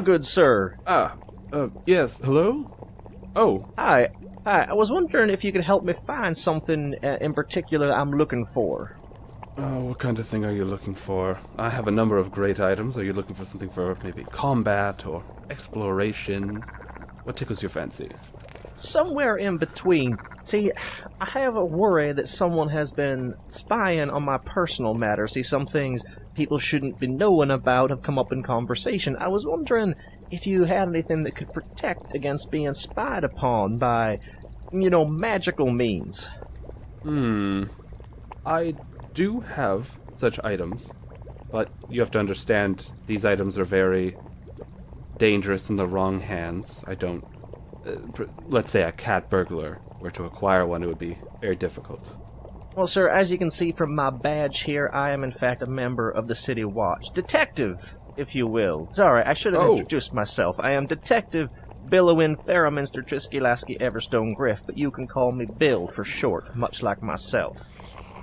good sir. Yes, hello? Oh. Hi. I was wondering if you could help me find something in particular I'm looking for. What kind of thing are you looking for? I have a number of great items. Are you looking for something for maybe combat or exploration? What tickles your fancy? Somewhere in between. See, I have a worry that someone has been spying on my personal matters. See, some things people shouldn't be knowing about have come up in conversation. I was wondering if you had anything that could protect against being spied upon by, magical means. I do have such items, but you have to understand these items are very dangerous in the wrong hands. I don't... let's say a cat burglar were to acquire one, it would be very difficult. Well, sir, as you can see from my badge here, I am in fact a member of the City Watch. Detective, if you will. Sorry, I should have introduced myself. I am Detective Billowin, Theraminster, Triskilaski, Everstone, Griff, but you can call me Bill for short, much like myself.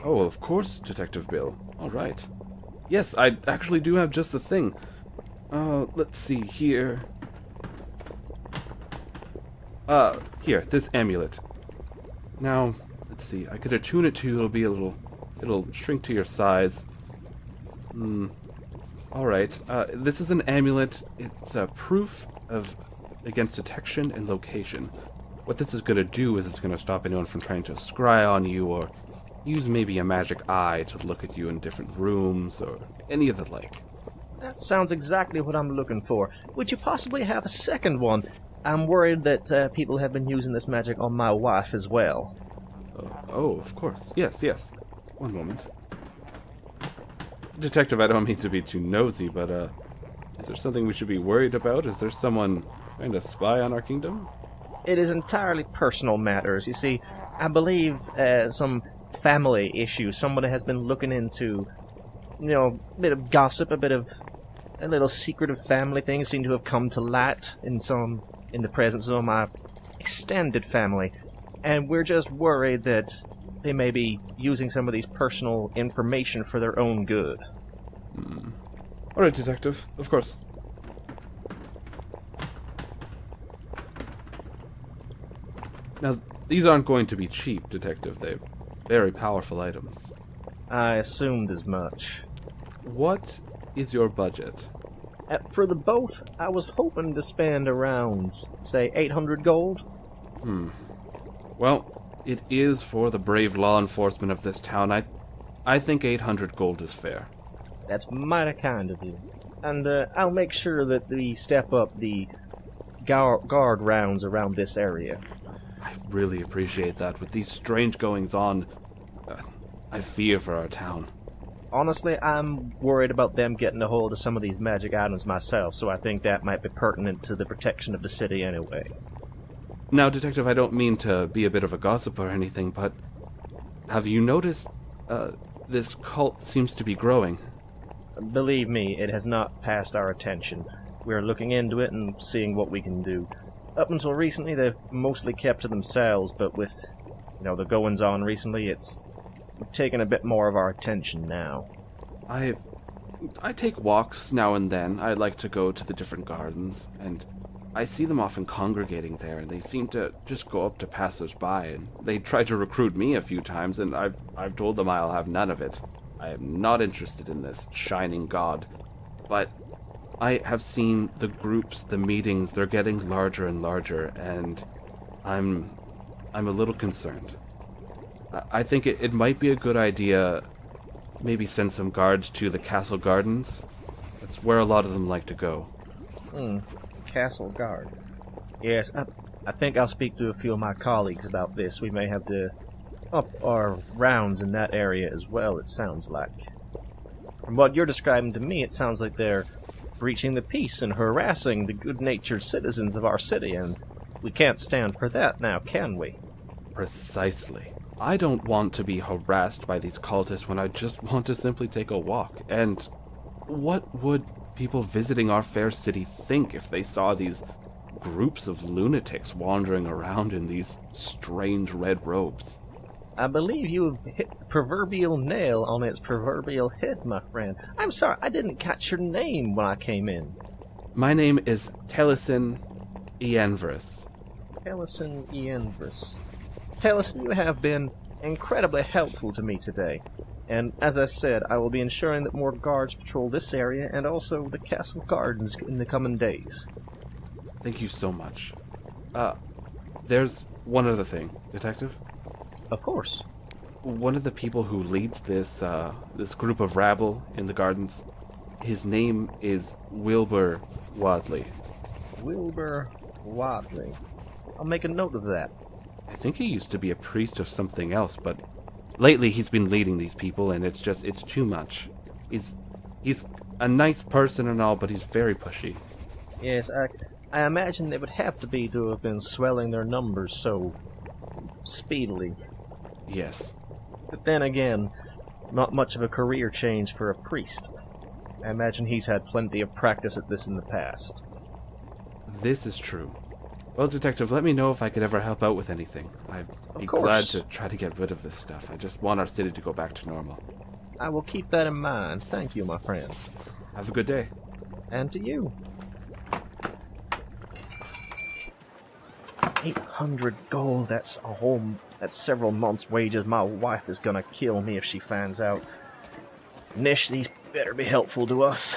Oh, of course, Detective Bill. All right. Yes, I actually do have just the thing. Let's see here. Here, this amulet. Now, let's see, I could attune it to you, it'll shrink to your size. Alright, this is an amulet. It's a proof against detection and location. What this is going to do is it's going to stop anyone from trying to scry on you or use maybe a magic eye to look at you in different rooms or any of the like. That sounds exactly what I'm looking for. Would you possibly have a second one? I'm worried that people have been using this magic on my wife as well. Oh, of course. Yes. One moment. Detective, I don't mean to be too nosy, but, is there something we should be worried about? Is there someone trying to spy on our kingdom? It is entirely personal matters. You see, I believe some family issues. Someone has been looking into, a bit of gossip, a little secretive family things seem to have come to light in the presence of my extended family. And we're just worried that they may be using some of these personal information for their own good. All right, Detective. Of course. Now, these aren't going to be cheap, Detective. They're very powerful items. I assumed as much. What is your budget? For the both, I was hoping to spend around, say, 800 gold. Well, it is for the brave law enforcement of this town. I think 800 gold is fair. That's mighty kind of you. And I'll make sure that we step up the guard rounds around this area. I really appreciate that. With these strange goings-on, I fear for our town. Honestly, I'm worried about them getting a hold of some of these magic items myself, so I think that might be pertinent to the protection of the city anyway. Now, Detective, I don't mean to be a bit of a gossip or anything, but have you noticed this cult seems to be growing? Believe me, it has not passed our attention. We're looking into it and seeing what we can do. Up until recently, they've mostly kept to themselves, but with, the goings-on recently, it's taken a bit more of our attention now. I take walks now and then. I like to go to the different gardens, and I see them often congregating there, and they seem to just go up to passers-by, and they try to recruit me a few times, and I've told them I'll have none of it. I am not interested in this shining god. But I have seen the groups, the meetings, they're getting larger and larger, and I'm a little concerned. I think it might be a good idea, maybe send some guards to the castle gardens. That's where a lot of them like to go. Castle guard. Yes, I think I'll speak to a few of my colleagues about this. We may have to up our rounds in that area as well, it sounds like. From what you're describing to me, it sounds like they're breaching the peace and harassing the good-natured citizens of our city, and we can't stand for that now, can we? Precisely. I don't want to be harassed by these cultists when I just want to simply take a walk. And what would people visiting our fair city think if they saw these groups of lunatics wandering around in these strange red robes? I believe you have hit the proverbial nail on its proverbial head, my friend. I'm sorry, I didn't catch your name when I came in. My name is Tillison Ianvris. Tillison Ianvris. Tillison, you have been incredibly helpful to me today. And as I said, I will be ensuring that more guards patrol this area and also the castle gardens in the coming days. Thank you so much. There's one other thing, Detective. Of course. One of the people who leads this group of rabble in the gardens, his name is Wilbur Wadley. Wilbur Wadley. I'll make a note of that. I think he used to be a priest of something else, but lately he's been leading these people, and it's too much. He's a nice person and all, but he's very pushy. Yes, I imagine they would have to be to have been swelling their numbers so speedily. Yes. But then again, not much of a career change for a priest. I imagine he's had plenty of practice at this in the past. This is true. Well, Detective, let me know if I could ever help out with anything. I'd be glad to try to get rid of this stuff. I just want our city to go back to normal. I will keep that in mind. Thank you, my friend. Have a good day. And to you. 800 gold, that's several months' wages. My wife is gonna kill me if she finds out. Nish, these better be helpful to us.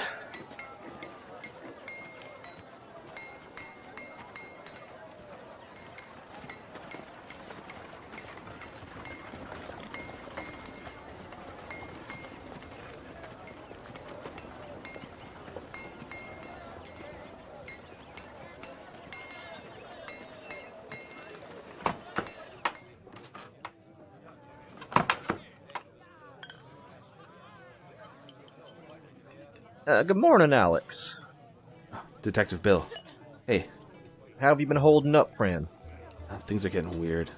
Good morning, Alex. Detective Bill. Hey. How have you been holding up, friend? Things are getting weird.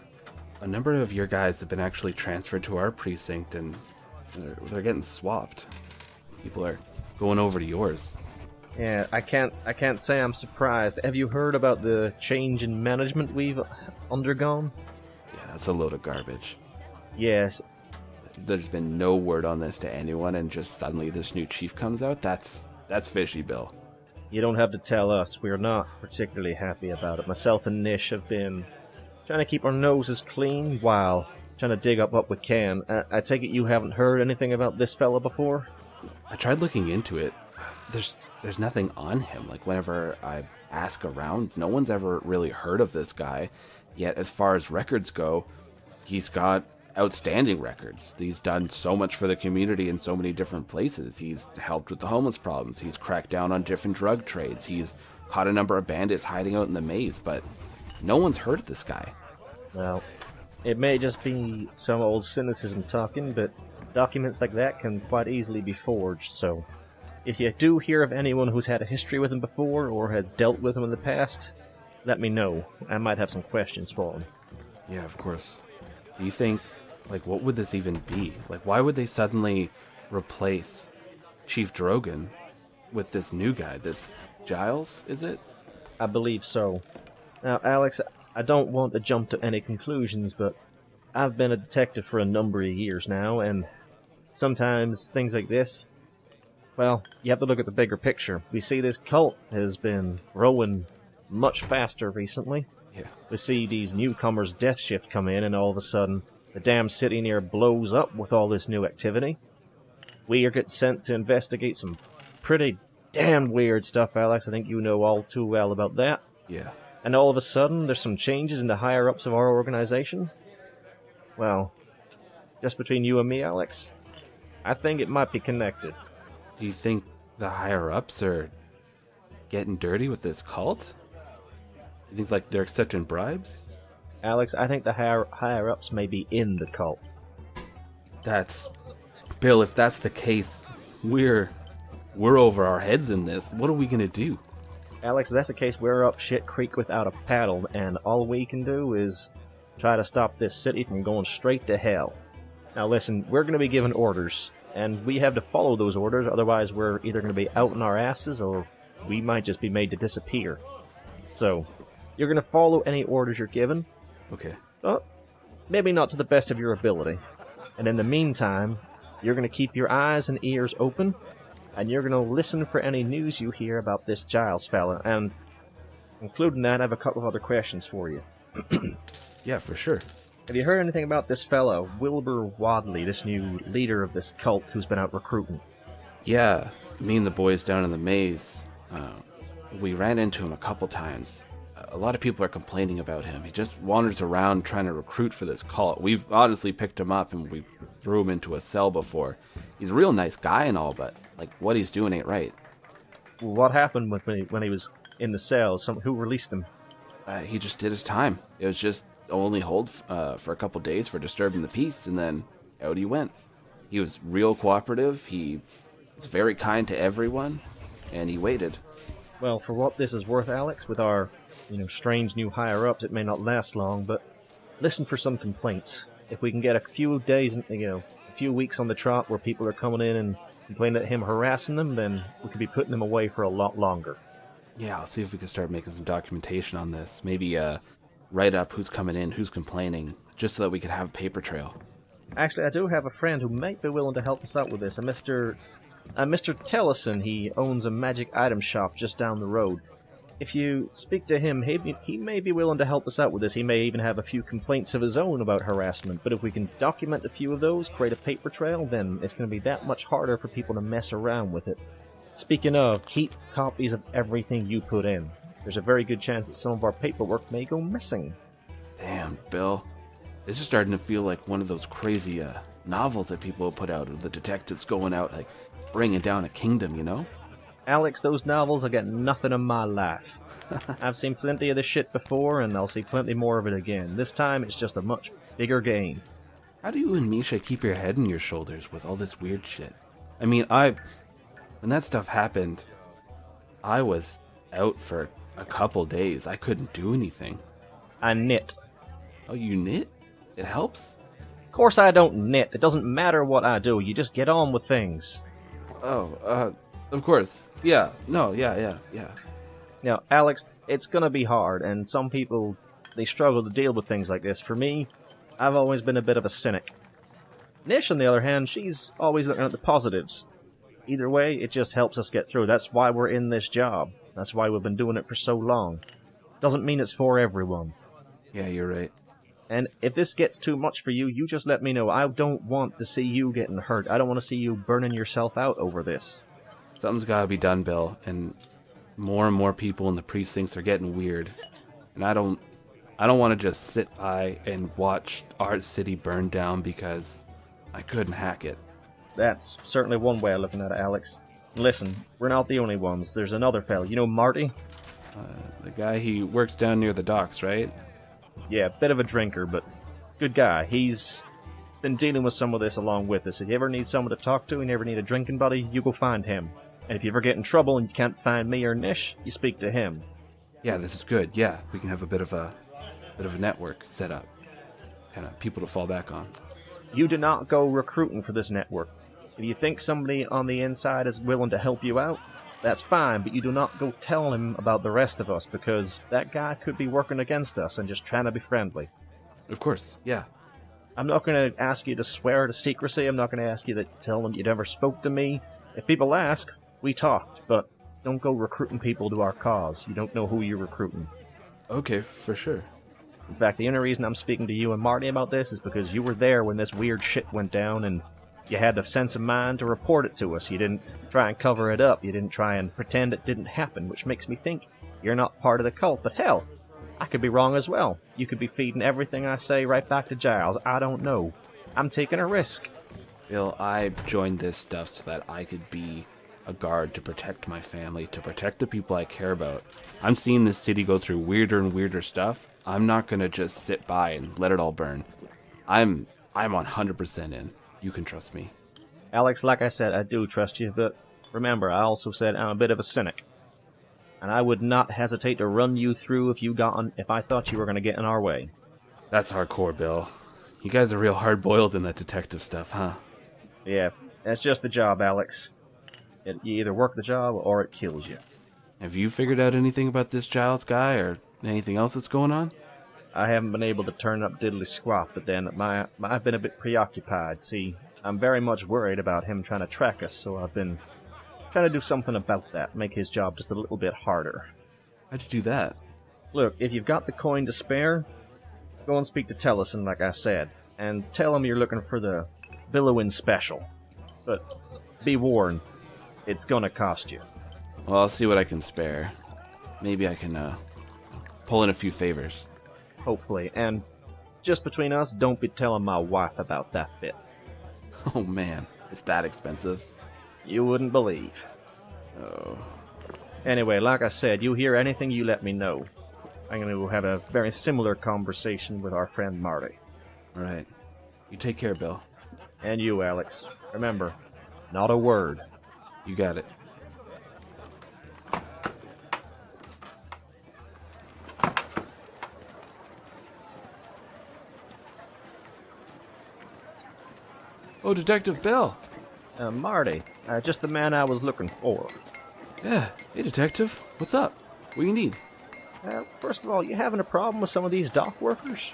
A number of your guys have been actually transferred to our precinct, and they're getting swapped. People are going over to yours. Yeah, I can't say I'm surprised. Have you heard about the change in management we've undergone? Yeah, that's a load of garbage. Yes. There's been no word on this to anyone, and just suddenly this new chief comes out? That's fishy, Bill. You don't have to tell us. We're not particularly happy about it. Myself and Nish have been trying to keep our noses clean while trying to dig up what we can. I take it you haven't heard anything about this fella before? I tried looking into it. There's nothing on him. Like, whenever I ask around, no one's ever really heard of this guy. Yet, as far as records go, he's got outstanding records. He's done so much for the community in so many different places. He's helped with the homeless problems. He's cracked down on different drug trades. He's caught a number of bandits hiding out in the maze, but no one's heard of this guy. Well, it may just be some old cynicism talking, but documents like that can quite easily be forged, so if you do hear of anyone who's had a history with him before or has dealt with him in the past, let me know. I might have some questions for him. Yeah, of course. Do you think, what would this even be? Why would they suddenly replace Chief Drogon with this new guy? This Giles, is it? I believe so. Now, Alex, I don't want to jump to any conclusions, but I've been a detective for a number of years now, and sometimes things like this, well, you have to look at the bigger picture. We see this cult has been growing much faster recently. Yeah. We see these newcomers' death shift come in, and all of a sudden, the damn city near blows up with all this new activity. We are getting sent to investigate some pretty damn weird stuff, Alex. I think you know all too well about that. Yeah. And all of a sudden, there's some changes in the higher-ups of our organization. Well, just between you and me, Alex, I think it might be connected. Do you think the higher-ups are getting dirty with this cult? You think, they're accepting bribes? Alex, I think the higher-ups may be in the cult. Bill, if that's the case, we're over our heads in this. What are we gonna do? Alex, if that's the case, we're up shit creek without a paddle, and all we can do is try to stop this city from going straight to hell. Now listen, we're going to be given orders, and we have to follow those orders, otherwise we're either going to be out in our asses, or we might just be made to disappear. So, you're going to follow any orders you're given. Okay. Well, maybe not to the best of your ability. And in the meantime, you're going to keep your eyes and ears open, and you're going to listen for any news you hear about this Giles fella, and including that, I have a couple of other questions for you. Yeah, for sure. Have you heard anything about this fellow, Wilbur Wadley, this new leader of this cult who's been out recruiting? Yeah, me and the boys down in the maze, we ran into him a couple times. A lot of people are complaining about him. He just wanders around trying to recruit for this cult. We've honestly picked him up and we threw him into a cell before. He's a real nice guy and all, but like what he's doing ain't right. What happened when he was in the cell? Who released him? He just did his time. It was just only hold for a couple days for disturbing the peace, and then out he went. He was real cooperative. He was very kind to everyone, and he waited. Well, for what this is worth, Alex, with our, strange new higher-ups, it may not last long, but listen for some complaints. If we can get a few days, a few weeks on the trot where people are coming in and complaining at him harassing them, then we could be putting them away for a lot longer. Yeah, I'll see if we can start making some documentation on this. Maybe write up who's coming in, who's complaining, just so that we could have a paper trail. Actually, I do have a friend who might be willing to help us out with this. Mr. Tillison, he owns a magic item shop just down the road. If you speak to him, he may be willing to help us out with this. He may even have a few complaints of his own about harassment, but if we can document a few of those, create a paper trail, then it's going to be that much harder for people to mess around with it. Speaking of, keep copies of everything you put in. There's a very good chance that some of our paperwork may go missing. Damn, Bill. This is starting to feel like one of those crazy novels that people put out of the detectives going out, like, bringing down a kingdom, you know? Alex, those novels will get nothing in my life. I've seen plenty of this shit before, and I'll see plenty more of it again. This time, it's just a much bigger game. How do you and Misha keep your head on your shoulders with all this weird shit? I mean, when that stuff happened, I was out for a couple days. I couldn't do anything. I knit. Oh, you knit? It helps? Of course I don't knit. It doesn't matter what I do. You just get on with things. Oh, of course. Yeah. No, yeah. Now, Alex, it's gonna be hard, and some people, they struggle to deal with things like this. For me, I've always been a bit of a cynic. Nish, on the other hand, she's always looking at the positives. Either way, it just helps us get through. That's why we're in this job. That's why we've been doing it for so long. Doesn't mean it's for everyone. Yeah, you're right. And if this gets too much for you, you just let me know. I don't want to see you getting hurt. I don't want to see you burning yourself out over this. Something's gotta be done, Bill, and more people in the precincts are getting weird. And I don't want to just sit by and watch our city burn down because I couldn't hack it. That's certainly one way of looking at it, Alex. Listen, we're not the only ones. There's another fella. You know Marty? The guy, he works down near the docks, right? Yeah, bit of a drinker, but good guy. He's been dealing with some of this along with us. If you ever need someone to talk to and ever need a drinking buddy, you go find him. And if you ever get in trouble and you can't find me or Nish, you speak to him. Yeah, this is good. Yeah, we can have a bit of a network set up. Kind of people to fall back on. You do not go recruiting for this network. If you think somebody on the inside is willing to help you out, that's fine, but you do not go tell him about the rest of us, because that guy could be working against us and just trying to be friendly. Of course, yeah. I'm not going to ask you to swear to secrecy. I'm not going to ask you to tell them you never spoke to me. If people ask, we talked, but don't go recruiting people to our cause. You don't know who you're recruiting. Okay, for sure. In fact, the only reason I'm speaking to you and Marty about this is because you were there when this weird shit went down, and you had the sense of mind to report it to us. You didn't try and cover it up. You didn't try and pretend it didn't happen, which makes me think you're not part of the cult. But hell, I could be wrong as well. You could be feeding everything I say right back to Giles. I don't know. I'm taking a risk. Bill, I joined this stuff so that I could be a guard to protect my family, to protect the people I care about. I'm seeing this city go through weirder and weirder stuff. I'm not going to just sit by and let it all burn. I'm 100% in. You can trust me. Alex, like I said, I do trust you, but remember, I also said I'm a bit of a cynic. And I would not hesitate to run you through if I thought you were going to get in our way. That's hardcore, Bill. You guys are real hard-boiled in that detective stuff, huh? Yeah, that's just the job, Alex. You either work the job or it kills you. Have you figured out anything about this Giles guy or anything else that's going on? I haven't been able to turn up diddly squat, but then I've been a bit preoccupied. See, I'm very much worried about him trying to track us, so I've been Trying to do something about that, make his job just a little bit harder. How'd you do that? Look, if you've got the coin to spare, go and speak to Tillison, like I said, and tell him you're looking for the Billowin special. But be warned, it's gonna cost you. Well, I'll see what I can spare. Maybe I can, pull in a few favors. Hopefully, and just between us, don't be telling my wife about that bit. Oh man, it's that expensive? You wouldn't believe. Oh. Anyway, like I said, you hear anything, you let me know. I'm going to have a very similar conversation with our friend Marty. Alright. You take care, Bill. And you, Alex. Remember, not a word. You got it. Oh, Detective Bill. Marty, just the man I was looking for. Yeah. Hey, Detective. What's up? What do you need? First of all, you having a problem with some of these dock workers?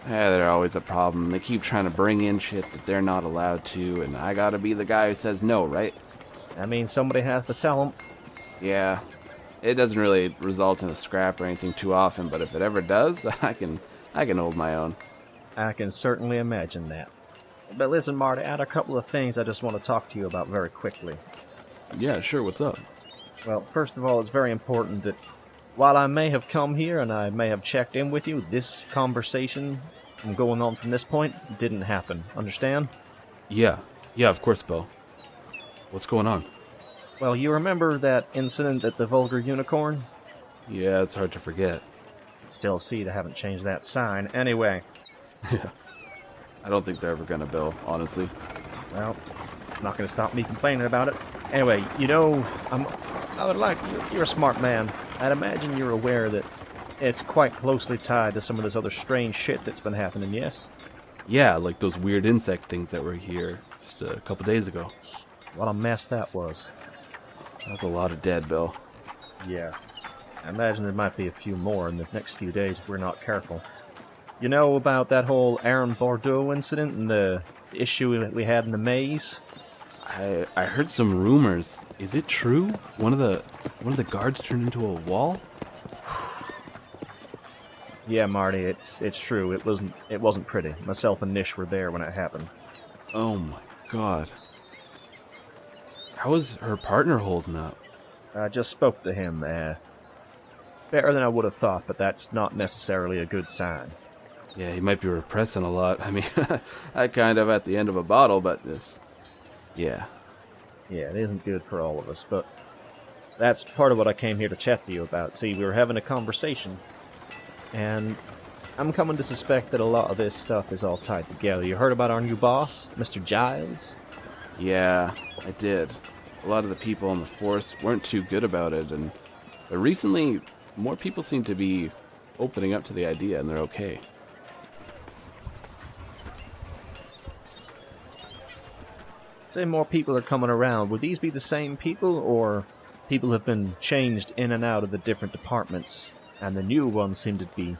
Yeah, they're always a problem. They keep trying to bring in shit that they're not allowed to, and I gotta be the guy who says no, right? I mean, somebody has to tell them. Yeah. It doesn't really result in a scrap or anything too often, but if it ever does, I can hold my own. I can certainly imagine that. But listen, Marty, I had a couple of things I just want to talk to you about very quickly. Yeah, sure. What's up? Well, first of all, it's very important that while I may have come here and I may have checked in with you, this conversation from going on from this point didn't happen. Understand? Yeah, of course, Bill. What's going on? Well, you remember that incident at the Vulgar Unicorn? Yeah, it's hard to forget. Still see they haven't changed that sign. Anyway. Yeah. I don't think they're ever gonna, Bill, honestly. Well, it's not going to stop me complaining about it. Anyway, you know, I would like... You're a smart man. I'd imagine you're aware that it's quite closely tied to some of this other strange shit that's been happening, yes? Yeah, like those weird insect things that were here just a couple days ago. What a mess that was. That's a lot of dead, Bill. Yeah. I imagine there might be a few more in the next few days if we're not careful. You know about that whole Aaron Bordeaux incident and the issue that we had in the maze? I heard some rumors. Is it true? One of the guards turned into a wall? Yeah, Marty, it's true. It wasn't pretty. Myself and Nish were there when it happened. Oh my god. How is her partner holding up? I just spoke to him. Better than I would have thought, but that's not necessarily a good sign. Yeah, he might be repressing a lot. I mean, I kind of at the end of a bottle, but this... Yeah. Yeah, it isn't good for all of us, but that's part of what I came here to chat to you about. See, we were having a conversation, and I'm coming to suspect that a lot of this stuff is all tied together. You heard about our new boss, Mr. Giles? Yeah, I did. A lot of the people on the force weren't too good about it, and recently, more people seem to be opening up to the idea, and they're okay. Say more people are coming around. Would these be the same people, or people have been changed in and out of the different departments, and the new ones seem to be,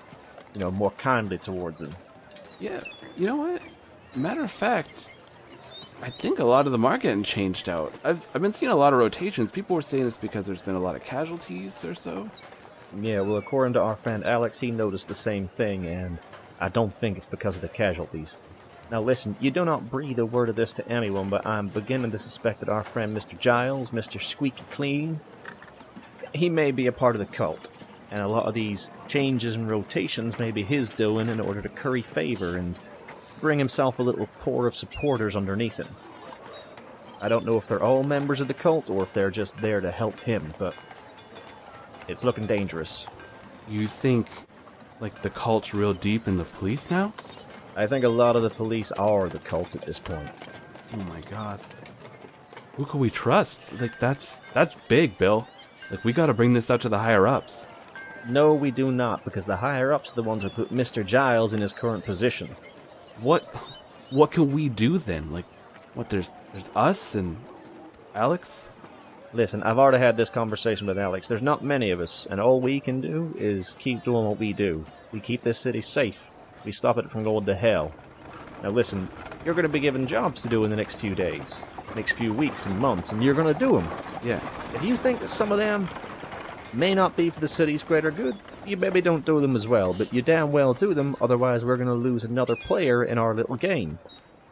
more kindly towards them? Yeah, you know what? Matter of fact, I think a lot of them are getting changed out. I've been seeing a lot of rotations. People were saying it's because there's been a lot of casualties or so. Yeah, well, according to our friend Alex, he noticed the same thing, and I don't think it's because of the casualties. Now listen, you do not breathe a word of this to anyone, but I'm beginning to suspect that our friend Mr. Giles, Mr. Squeaky Clean, he may be a part of the cult, and a lot of these changes and rotations may be his doing in order to curry favor and bring himself a little corps of supporters underneath him. I don't know if they're all members of the cult or if they're just there to help him, but it's looking dangerous. You think, like, the cult's real deep in the police now? I think a lot of the police are the cult at this point. Oh my god. Who can we trust? Like, that's big, Bill. Like, we gotta bring this out to the higher-ups. No, we do not, because the higher-ups are the ones who put Mr. Giles in his current position. What can we do then? Like, what, there's us and Alex? Listen, I've already had this conversation with Alex. There's not many of us, and all we can do is keep doing what we do. We keep this city safe. We stop it from going to hell. Now listen, you're going to be given jobs to do in the next few days. next few weeks and months, and you're going to do them. Yeah. If you think that some of them may not be for the city's greater good, you maybe don't do them as well, but you damn well do them, otherwise we're going to lose another player in our little game.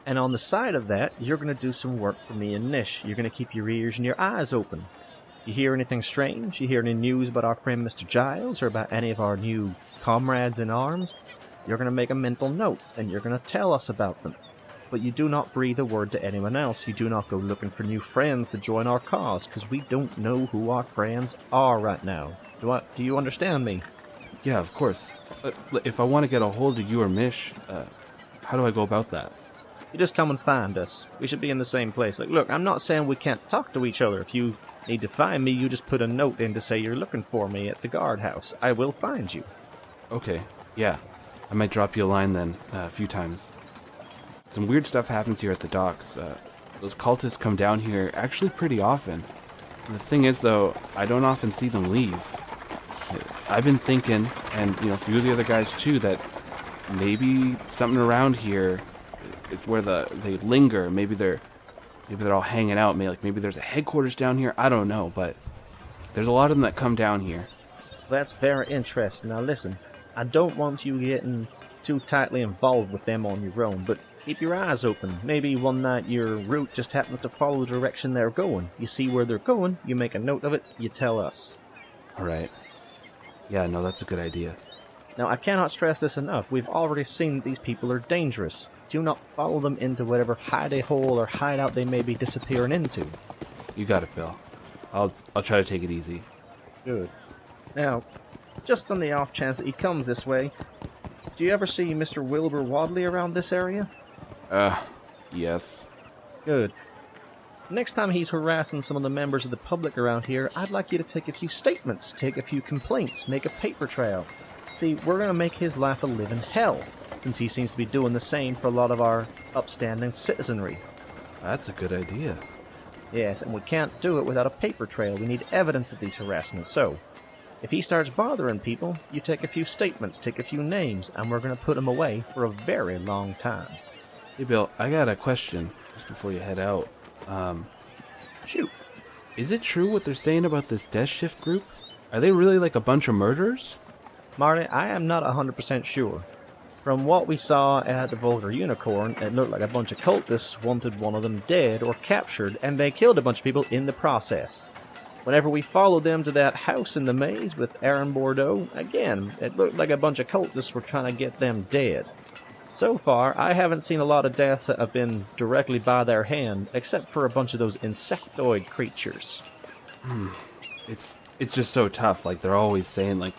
And on the side of that, you're going to do some work for me and Nish. You're going to keep your ears and your eyes open. You hear anything strange? You hear any news about our friend Mr. Giles, or about any of our new comrades in arms? You're going to make a mental note, and you're going to tell us about them. But you do not breathe a word to anyone else. You do not go looking for new friends to join our cause, because we don't know who our friends are right now. Do you understand me? Yeah, of course. If I want to get a hold of you or Mish, how do I go about that? You just come and find us. We should be in the same place. Like, look, I'm not saying we can't talk to each other. If you need to find me, you just put a note in to say you're looking for me at the guardhouse. I will find you. Okay, yeah. I might drop you a line then, a few times. Some weird stuff happens here at the docks. Those cultists come down here actually pretty often. And the thing is, though, I don't often see them leave. I've been thinking, and a few of the other guys too, that maybe something around here is where they linger. Maybe they're all hanging out. Maybe there's a headquarters down here. I don't know, but there's a lot of them that come down here. That's very interesting. Now listen, I don't want you getting too tightly involved with them on your own, but keep your eyes open. Maybe one night your route just happens to follow the direction they're going. You see where they're going, you make a note of it, you tell us. Alright. Yeah, no, that's a good idea. Now, I cannot stress this enough. We've already seen that these people are dangerous. Do not follow them into whatever hidey hole or hideout they may be disappearing into. You got it, Bill. I'll try to take it easy. Good. Now, just on the off chance that he comes this way, do you ever see Mr. Wilbur Wadley around this area? Yes. Good. Next time he's harassing some of the members of the public around here, I'd like you to take a few statements, take a few complaints, make a paper trail. See, we're going to make his life a living hell, since he seems to be doing the same for a lot of our upstanding citizenry. That's a good idea. Yes, and we can't do it without a paper trail. We need evidence of these harassments. So, if he starts bothering people, you take a few statements, take a few names, and we're going to put him away for a very long time. Hey, Bill, I got a question just before you head out. Shoot. Is it true what they're saying about this Death Shift group? Are they really like a bunch of murderers? Marty, I am not 100% sure. From what we saw at the Vulgar Unicorn, it looked like a bunch of cultists wanted one of them dead or captured, and they killed a bunch of people in the process. Whenever we followed them to that house in the maze with Aaron Bordeaux, again, it looked like a bunch of cultists were trying to get them dead. So far, I haven't seen a lot of deaths that have been directly by their hand, except for a bunch of those insectoid creatures. It's just so tough. Like, they're always saying, like,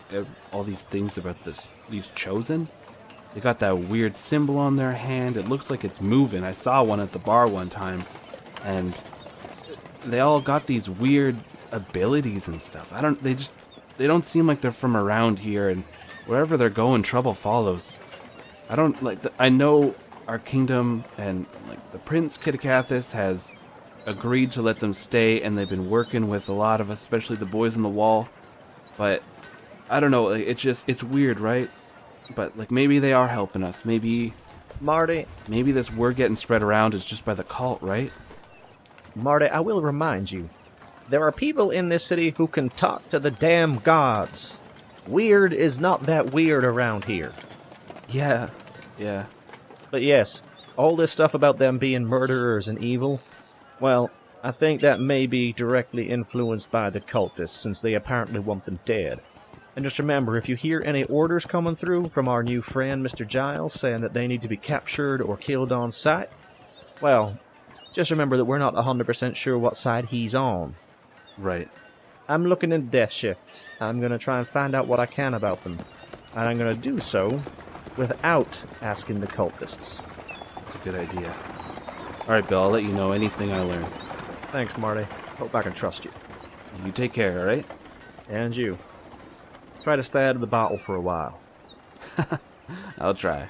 all these things about these chosen. They got that weird symbol on their hand. It looks like it's moving. I saw one at the bar one time, and they all got these weird abilities and stuff. They don't seem like they're from around here, and wherever they're going, trouble follows. I know our kingdom and, like, the Prince Kitticathis has agreed to let them stay, and they've been working with a lot of us, especially the boys on the wall. But I don't know, it's weird, right? But, like, maybe they are helping us. Maybe this word getting spread around is just by the cult, right? Marty, I will remind you, there are people in this city who can talk to the damn gods. Weird is not that weird around here. Yeah. But yes, all this stuff about them being murderers and evil, well, I think that may be directly influenced by the cultists, since they apparently want them dead. And just remember, if you hear any orders coming through from our new friend, Mr. Giles, saying that they need to be captured or killed on sight, well, just remember that we're not 100% sure what side he's on. Right. I'm looking into Death Shift. I'm going to try and find out what I can about them. And I'm going to do so without asking the cultists. That's a good idea. Alright, Bill, I'll let you know anything I learn. Thanks, Marty. Hope I can trust you. You take care, alright? And you. Try to stay out of the bottle for a while. I'll try.